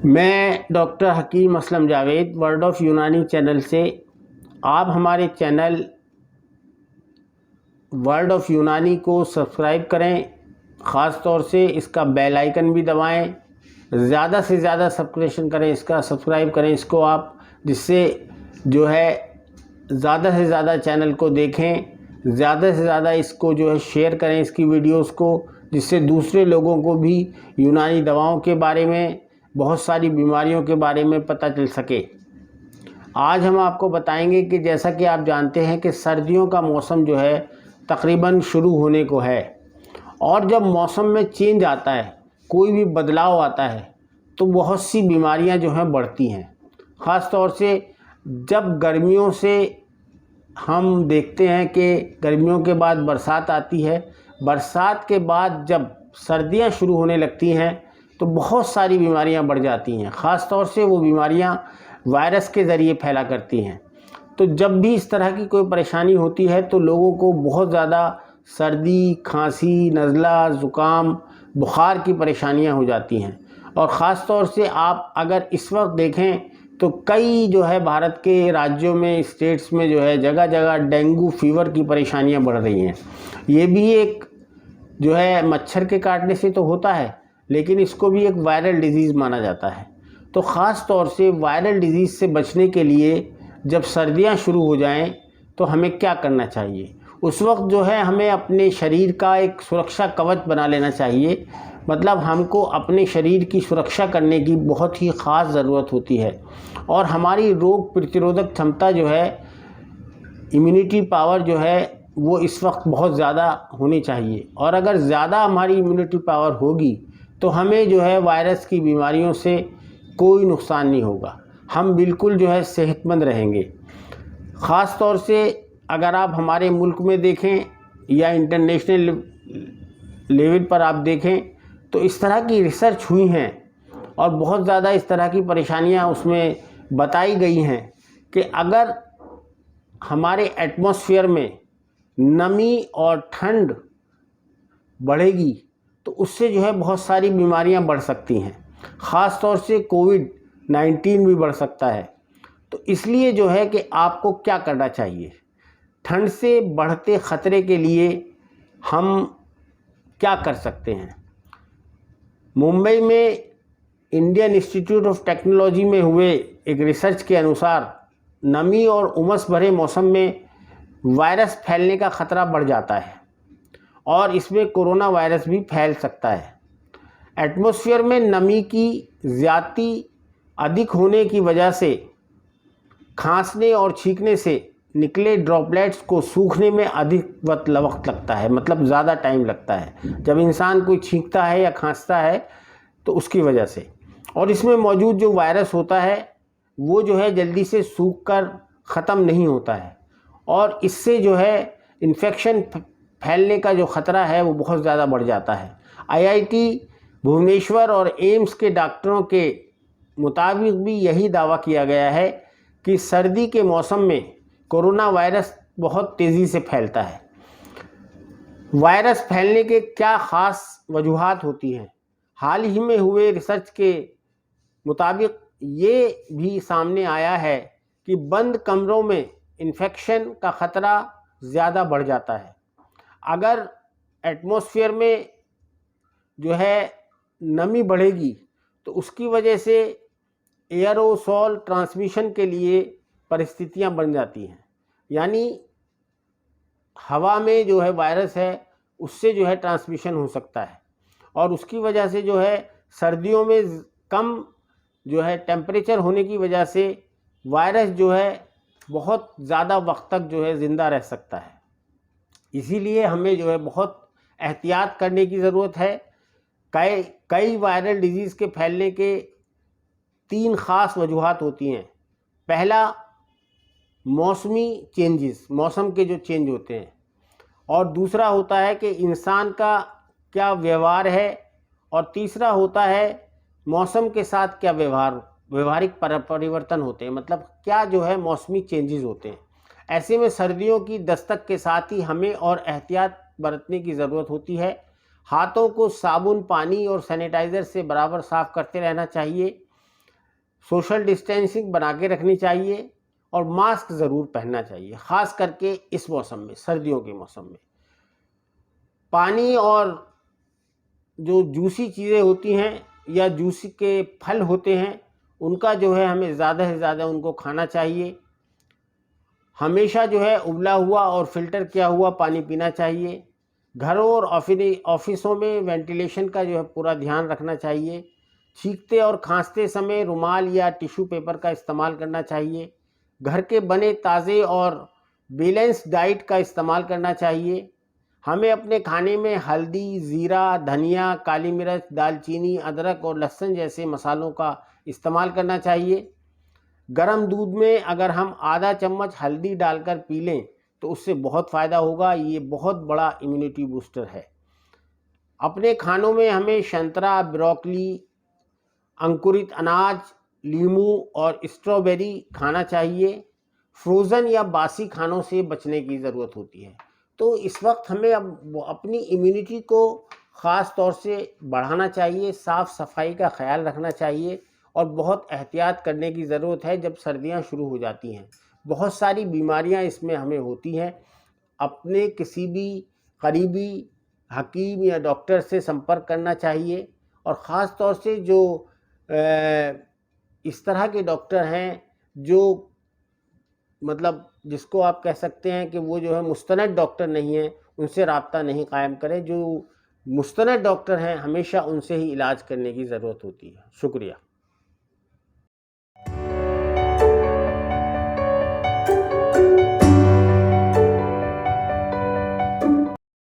मैं doctor Hakim Aslam Javed world of Unani channel से। आप हमारे चैनल वर्ड ऑफ यूनानी को सब्सक्राइब करें, ख़ास तौर से इसका बेल आइकन भी दबाएं। ज़्यादा से ज़्यादा सब्सक्रिप्शन करें, इसका सब्सक्राइब करें इसको आप, जिससे जो है ज़्यादा से ज़्यादा चैनल को देखें, ज़्यादा से ज़्यादा इसको जो है शेयर करें इसकी वीडियोस को, जिससे दूसरे लोगों को भी यूनानी दवाओं के बारे में, बहुत सारी बीमारियों के बारे में पता चल सके। आज हम आपको बताएंगे कि जैसा कि आप जानते हैं कि सर्दियों का मौसम जो है तकरीबन शुरू होने को है, और जब मौसम में चेंज आता है, कोई भी बदलाव आता है, तो बहुत सी बीमारियां जो हैं बढ़ती हैं। ख़ास तौर से जब गर्मियों से हम देखते हैं कि गर्मियों के बाद बरसात आती है, बरसात के बाद जब सर्दियां शुरू होने लगती हैं तो बहुत सारी बीमारियां बढ़ जाती हैं। ख़ास तौर से वो बीमारियां वायरस के ज़रिए फैला करती हैं। तो जब भी इस तरह की कोई परेशानी होती है तो लोगों को बहुत ज़्यादा सर्दी, खांसी, नज़ला, ज़ुकाम, बुखार की परेशानियां हो जाती हैं। और ख़ास तौर से आप अगर इस वक्त देखें तो कई जो है भारत के राज्यों में, स्टेट्स में जो है जगह जगह डेंगू फीवर की परेशानियां बढ़ रही हैं। ये भी एक जो है मच्छर के काटने से तो होता है, लेकिन इसको भी एक वायरल डिजीज़ माना जाता है। तो ख़ास तौर से वायरल डिजीज़ से बचने के लिए जब सर्दियां शुरू हो जाएं तो हमें क्या करना चाहिए? उस वक्त जो है हमें अपने शरीर का एक सुरक्षा कवच बना लेना चाहिए। मतलब हमको अपने शरीर की सुरक्षा करने की बहुत ही ख़ास ज़रूरत होती है, और हमारी रोग प्रतिरोधक क्षमता जो है, इम्यूनिटी पावर जो है, वो इस वक्त बहुत ज़्यादा होनी चाहिए। और अगर ज़्यादा हमारी इम्यूनिटी पावर होगी तो हमें जो है वायरस की बीमारियों से कोई नुकसान नहीं होगा, हम बिल्कुल जो है सेहतमंद रहेंगे। ख़ास तौर से अगर आप हमारे मुल्क में देखें या इंटरनेशनल लेवल पर आप देखें तो इस तरह की रिसर्च हुई हैं और बहुत ज़्यादा इस तरह की परेशानियां उसमें बताई गई हैं कि अगर हमारे एटमॉस्फेयर में नमी और ठंड बढ़ेगी तो उससे जो है बहुत सारी बीमारियां बढ़ सकती हैं। ख़ास तौर से कोविड-19 भी बढ़ सकता है। तो इसलिए जो है कि आपको क्या करना चाहिए, ठंड से बढ़ते ख़तरे के लिए हम क्या कर सकते हैं? मुंबई में इंडियन इंस्टीट्यूट ऑफ टेक्नोलॉजी में हुए एक रिसर्च के अनुसार नमी और उमस भरे मौसम में वायरस फैलने का ख़तरा बढ़ जाता है, और इसमें कोरोना वायरस भी फैल सकता है। एटमॉस्फेयर में नमी की ज़्यादती अधिक होने की वजह से खांसने और छींकने से निकले ड्रॉपलेट्स को सूखने में अधिक वक्त लगता है, मतलब ज़्यादा टाइम लगता है जब इंसान कोई छींकता है या खांसता है तो उसकी वजह से। और इसमें मौजूद जो वायरस होता है वो जो है जल्दी से सूख कर ख़त्म नहीं होता है, और इससे जो है इन्फेक्शन फैलने का जो ख़तरा है वो बहुत ज़्यादा बढ़ जाता है। आईआईटी भुवनेश्वर और एम्स के डॉक्टरों के मुताबिक भी यही दावा किया गया है कि सर्दी के मौसम में कोरोना वायरस बहुत तेज़ी से फैलता है। वायरस फैलने के क्या ख़ास वजूहात होती हैं? हाल ही में हुए रिसर्च के मुताबिक ये भी सामने आया है कि बंद कमरों में इन्फेक्शन का ख़तरा ज़्यादा बढ़ जाता है। अगर एटमॉस्फेयर में जो है नमी बढ़ेगी तो उसकी वजह से एयरोसॉल ट्रांसमिशन के लिए परिस्थितियां बन जाती हैं। यानी हवा में जो है वायरस है उससे जो है ट्रांसमिशन हो सकता है, और उसकी वजह से जो है सर्दियों में कम जो है टेम्परेचर होने की वजह से वायरस जो है बहुत ज़्यादा वक्त तक जो है ज़िंदा रह सकता है। इसीलिए हमें जो है बहुत एहतियात करने की ज़रूरत है। कई वायरल डिजीज़ के फैलने के 3 ख़ास वजूहात होती हैं। पहला, मौसमी चेंजेस, मौसम के जो चेंज होते हैं, और दूसरा होता है कि इंसान का क्या व्यवहार है, और तीसरा होता है मौसम के साथ क्या व्यवहारिक परिवर्तन होते हैं, मतलब क्या जो है मौसमी चेंजेस होते हैं। ऐसे में सर्दियों की दस्तक के साथ ही हमें और एहतियात बरतने की ज़रूरत होती है। हाथों को साबुन, पानी और सैनिटाइज़र से बराबर साफ़ करते रहना चाहिए। सोशल डिस्टेंसिंग बना के रखनी चाहिए और मास्क ज़रूर पहनना चाहिए, ख़ास करके इस मौसम में, सर्दियों के मौसम में। पानी और जो जूसी चीज़ें होती हैं या जूसी के फल होते हैं, उनका जो है हमें ज़्यादा से ज़्यादा उनको खाना चाहिए। हमेशा जो है उबला हुआ और फ़िल्टर किया हुआ पानी पीना चाहिए। घरों और ऑफिसों में वेंटिलेशन का जो है पूरा ध्यान रखना चाहिए। छींकते और खांसते समय रुमाल या टिश्यू पेपर का इस्तेमाल करना चाहिए। घर के बने ताज़े और बैलेंस्ड डाइट का इस्तेमाल करना चाहिए। हमें अपने खाने में हल्दी, ज़ीरा, धनिया, काली मिर्च, दालचीनी, अदरक और लहसुन जैसे मसालों का इस्तेमाल करना चाहिए। गर्म दूध में अगर हम आधा चम्मच हल्दी डालकर पी लें तो उससे बहुत फ़ायदा होगा। ये बहुत बड़ा इम्यूनिटी बूस्टर है। अपने खानों में हमें संतरा, ब्रोकली, अंकुरित अनाज, लीमू और स्ट्रॉबेरी खाना चाहिए। फ्रोज़न या बासी खानों से बचने की ज़रूरत होती है। तो इस वक्त हमें अब अपनी इम्यूनिटी को ख़ास तौर से बढ़ाना चाहिए, साफ़ सफाई का ख्याल रखना चाहिए और बहुत एहतियात करने की ज़रूरत है जब सर्दियां शुरू हो जाती हैं। बहुत सारी बीमारियां इसमें हमें होती हैं। अपने किसी भी करीबी हकीम या डॉक्टर से संपर्क करना चाहिए और ख़ास तौर से जो इस तरह के डॉक्टर हैं जो मतलब जिसको आप कह सकते हैं कि वो जो है मुस्तनद डॉक्टर नहीं है, उनसे राब्ता नहीं कायम करें। जो मुस्तनद डॉक्टर हैं हमेशा उनसे ही इलाज करने की ज़रूरत होती है। शुक्रिया।